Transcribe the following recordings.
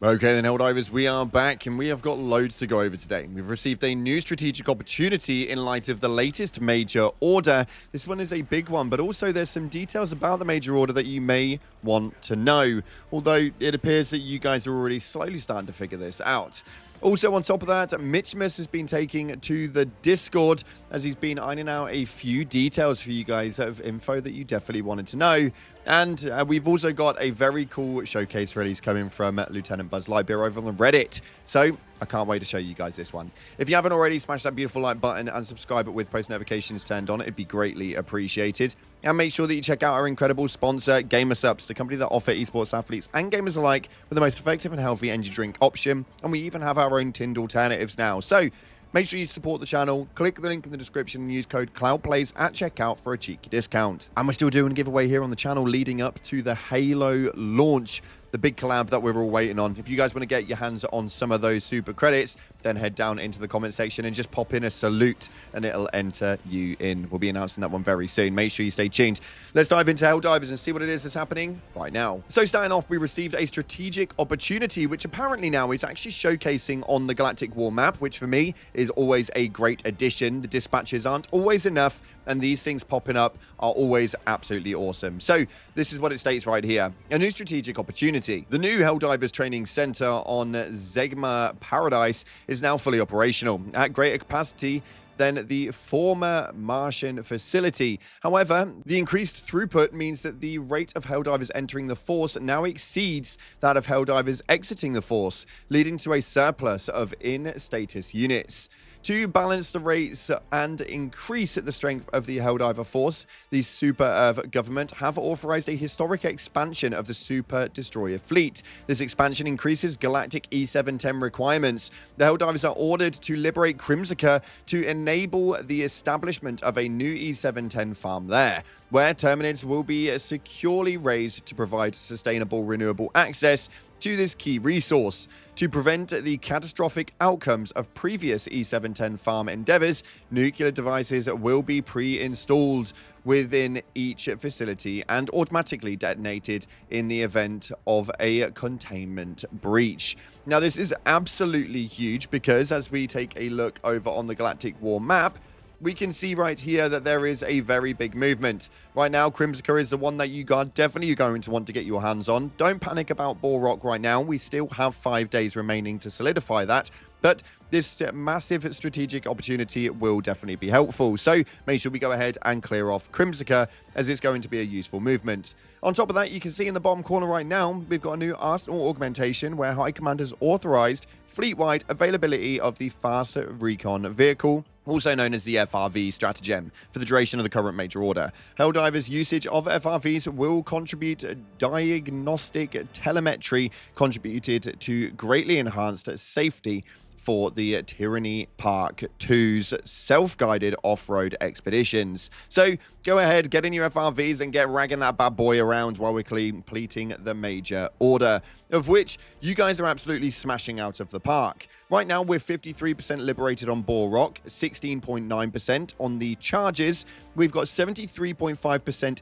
Okay then, Helldivers, we are back and we have got loads to go over today. We've received a new strategic opportunity in light of the latest major order. This one is a big one, but also there's some details about the major order that you may want to know, although it appears that you guys are already slowly starting to figure this out. Also, on top of that, Mitchmus has been taking to the Discord as he's been ironing out a few details for you guys of info that you definitely wanted to know. And we've also got a very cool showcase release coming from Lieutenant Buzz Lightyear over on the Reddit. So I can't wait to show you guys this one. If you haven't already, smash that beautiful like button and subscribe it with post notifications turned on. It'd be greatly appreciated. And make sure that you check out our incredible sponsor, GamerSupps, the company that offer esports athletes and gamers alike with the most effective and healthy energy drink option. And we even have our own tinned alternatives now. So make sure you support the channel, click the link in the description and use code CloudPlays at checkout for a cheeky discount. And we're still doing a giveaway here on the channel leading up to the Halo launch, the big collab that we're all waiting on. If you guys want to get your hands on some of those super credits, then head down into the comment section and just pop in a salute and it'll enter you in. We'll be announcing that one very soon. Make sure you stay tuned. Let's dive into Helldivers and see what it is that's happening right now. So starting off, we received a strategic opportunity, which apparently now is actually showcasing on the Galactic War map, which for me is always a great addition. The dispatches aren't always enough, and these things popping up are always absolutely awesome. So this is what it states right here. A new strategic opportunity. The new Helldivers Training Center on Zegma Paradise is now fully operational at greater capacity than the former Martian facility. However, the increased throughput means that the rate of Helldivers entering the Force now exceeds that of Helldivers exiting the Force, leading to a surplus of in-status units. To balance the rates and increase the strength of the Helldiver Force, the Super Earth government have authorized a historic expansion of the Super Destroyer fleet. This expansion increases galactic E-710 requirements. The Helldivers are ordered to liberate Crimsica to enable the establishment of a new E-710 farm there, where terminates will be securely raised to provide sustainable renewable access to this key resource. To prevent the catastrophic outcomes of previous E-710 farm endeavors, nuclear devices will be pre-installed within each facility and automatically detonated in the event of a containment breach. Now, this is absolutely huge because as we take a look over on the Galactic War map, we can see right here that there is a very big movement. Right now, Crimsica is the one that you are definitely going to want to get your hands on. Don't panic about Borok right now. We still have 5 days remaining to solidify that. But this massive strategic opportunity will definitely be helpful. So make sure we go ahead and clear off Crimsica as it's going to be a useful movement. On top of that, you can see in the bottom corner right now, we've got a new Arsenal augmentation where High Command has authorized fleet-wide availability of the Fast Recon vehicle, also known as the FRV stratagem, for the duration of the current major order. Helldivers' usage of FRVs will contribute diagnostic telemetry contributed to greatly enhanced safety for the Tyranny Park 2's self-guided off-road expeditions. So go ahead, get in your FRVs and get ragging that bad boy around while we're completing the major order, of which you guys are absolutely smashing out of the park. Right now, we're 53% liberated on Borok, 16.9% on the charges. We've got 73.5%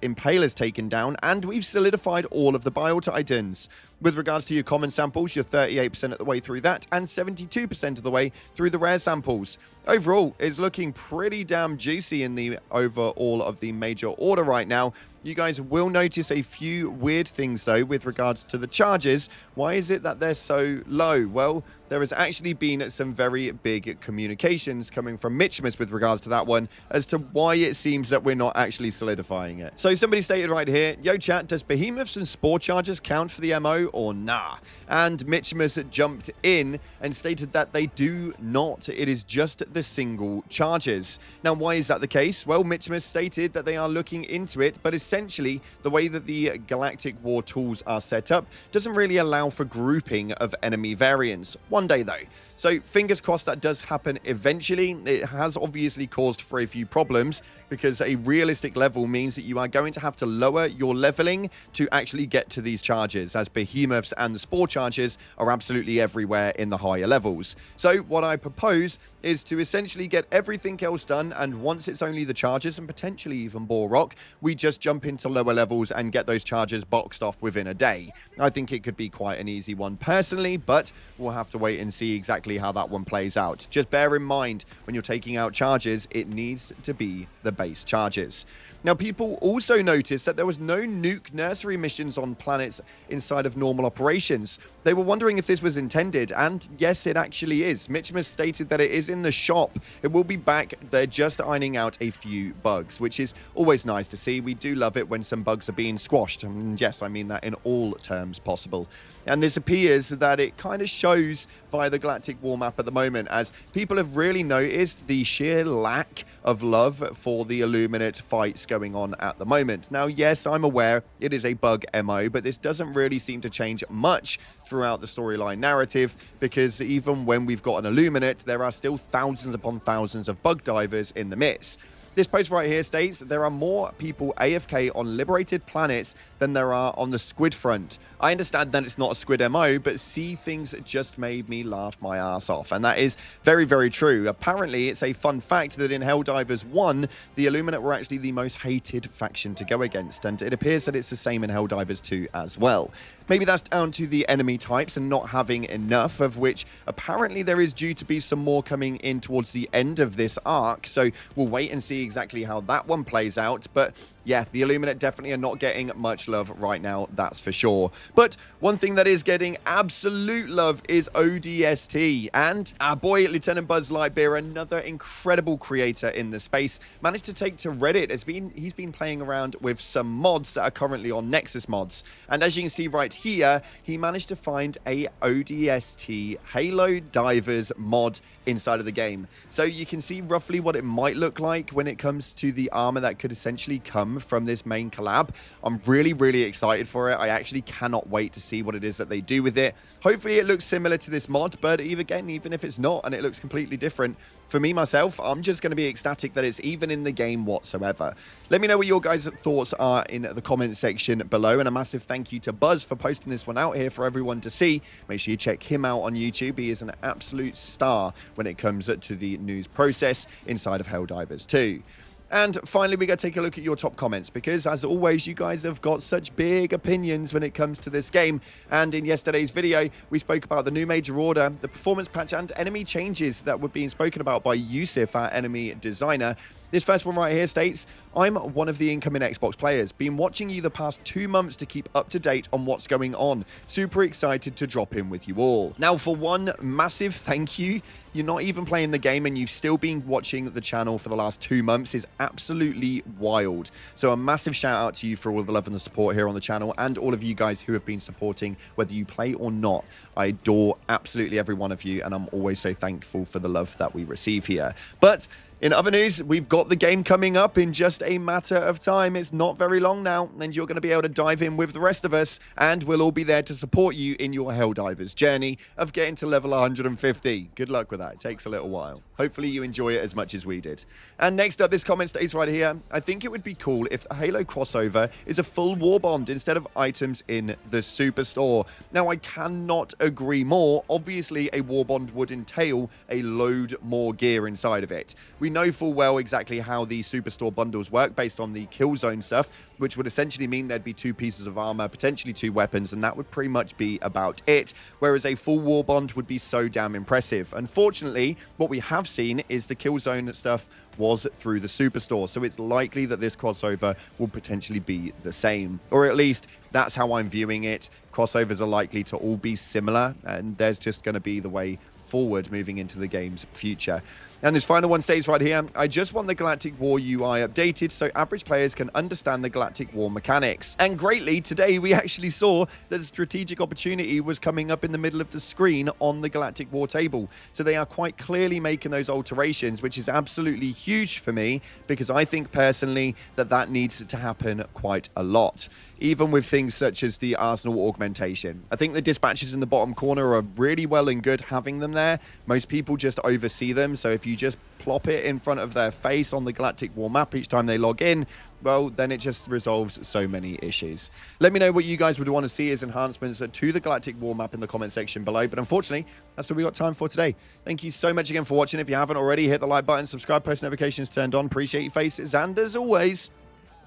impalers taken down, and we've solidified all of the Bio-Titans. With regards to your common samples, you're 38% of the way through that, and 72% of the way through the rare samples. Overall, it's looking pretty damn juicy in the overall of the major order right now. You guys will notice a few weird things, though, with regards to the charges. Why is it that they're so low? Well, there has actually been some very big communications coming from Mitchmus with regards to that one as to why it seems that we're not actually solidifying it. So somebody stated right here, yo chat, does behemoths and spore charges count for the MO or nah? And Mitchmus jumped in and stated that they do not. It is just the single charges. Now, why is that the case? Well, Mitchmus stated that they are looking into it, but essentially the way that the Galactic War tools are set up doesn't really allow for grouping of enemy variants. One day though. So fingers crossed that does happen eventually. It has obviously caused for a few problems because a realistic level means that you are going to have to lower your leveling to actually get to these charges, as behemoths and the spore charges are absolutely everywhere in the higher levels. So what I propose is to to essentially get everything else done, and once it's only the charges and potentially even bore rock, we just jump into lower levels and get those charges boxed off within a day. I think it could be quite an easy one personally, but we'll have to wait and see exactly how that one plays out. Just bear in mind, when you're taking out charges, it needs to be the base charges. Now, people also noticed that there was no nuke nursery missions on planets inside of normal operations. They were wondering if this was intended, and yes, it actually is. Mitchum has stated that it is in the shop. It will be back. They're just ironing out a few bugs, which is always nice to see. We do love it when some bugs are being squashed. And yes, I mean that in all terms possible. And this appears that it kind of shows via the Galactic War map at the moment, as people have really noticed the sheer lack of love for the Illuminate fights going on at the moment. Now, yes, I'm aware it is a bug MO, but this doesn't really seem to change much throughout the storyline narrative, because even when we've got an Illuminate, there are still thousands upon thousands of bug divers in the midst. This post right here states there are more people AFK on liberated planets than there are on the squid front. I understand that it's not a squid MO, but see, things just made me laugh my ass off. And that is very, very true. Apparently, it's a fun fact that in Helldivers 1, the Illuminate were actually the most hated faction to go against. And it appears that it's the same in Helldivers 2 as well. Maybe that's down to the enemy types and not having enough, of which apparently there is due to be some more coming in towards the end of this arc. So we'll wait and see exactly how that one plays out. But yeah, the Illuminate definitely are not getting much love right now, that's for sure. But one thing that is getting absolute love is ODST. And our boy, Lieutenant Buzz Lightbeer, another incredible creator in the space, managed to take to Reddit. He's been playing around with some mods that are currently on Nexus mods. And as you can see right here, he managed to find a ODST Helldivers mod inside of the game. So you can see roughly what it might look like when it comes to the armor that could essentially come from this main collab. I'm really, really excited for it. I actually cannot wait to see what it is that they do with it. Hopefully it looks similar to this mod, but even if it's not and it looks completely different, for me, myself, I'm just going to be ecstatic that it's even in the game whatsoever. Let me know what your guys' thoughts are in the comment section below, and a massive thank you to Buzz for posting this one out here for everyone to see. Make sure you check him out on YouTube. He is an absolute star when it comes to the news process inside of Helldivers 2. And finally, we're going to take a look at your top comments, because as always, you guys have got such big opinions when it comes to this game. And in yesterday's video, we spoke about the new major order, the performance patch, and enemy changes that were being spoken about by Yusuf, our enemy designer. This first one right here states, I'm one of the incoming Xbox players. Been watching you the past 2 months to keep up to date on what's going on. Super excited to drop in with you all. Now, for one massive thank you. You're not even playing the game and you've still been watching the channel for the last 2 months is absolutely wild. So a massive shout out to you for all the love and the support here on the channel, and all of you guys who have been supporting, whether you play or not. I adore absolutely every one of you, and I'm always so thankful for the love that we receive here. But in other news, we've got the game coming up in just a matter of time. It's not very long now, and you're going to be able to dive in with the rest of us, and we'll all be there to support you in your Helldivers journey of getting to level 150. Good luck with that. It takes a little while. Hopefully you enjoy it as much as we did. And next up, this comment states right here, I think it would be cool if a Halo crossover is a full war bond instead of items in the superstore. Now, I cannot agree more. Obviously, a war bond would entail a load more gear inside of it. We know full well exactly how the superstore bundles work based on the kill zone stuff, which would essentially mean there'd be 2 pieces of armor, potentially 2 weapons, and that would pretty much be about it. Whereas a full war bond would be so damn impressive. Unfortunately, what we have seen is the kill zone stuff was through the superstore, so it's likely that this crossover will potentially be the same, or at least that's how I'm viewing it. Crossovers are likely to all be similar, and there's just going to be the way forward moving into the game's future. And this final one states right here, I just want the Galactic War UI updated so average players can understand the Galactic War mechanics. And greatly, today we actually saw that the strategic opportunity was coming up in the middle of the screen on the Galactic War table. So they are quite clearly making those alterations, which is absolutely huge for me, because I think personally that that needs to happen quite a lot. Even with things such as the Arsenal augmentation. I think the dispatches in the bottom corner are really well and good having them there. Most people just oversee them, so if you just plop it in front of their face on the Galactic War map each time they log in, well, then it just resolves so many issues. Let me know what you guys would want to see as enhancements to the Galactic War map in the comment section below. But unfortunately, that's what we got time for today. Thank you so much again for watching. If you haven't already, hit the like button, subscribe, post notifications turned on. Appreciate your faces. And as always,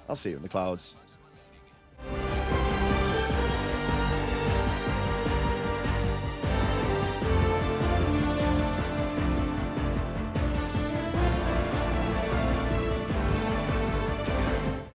I'll see you in the clouds.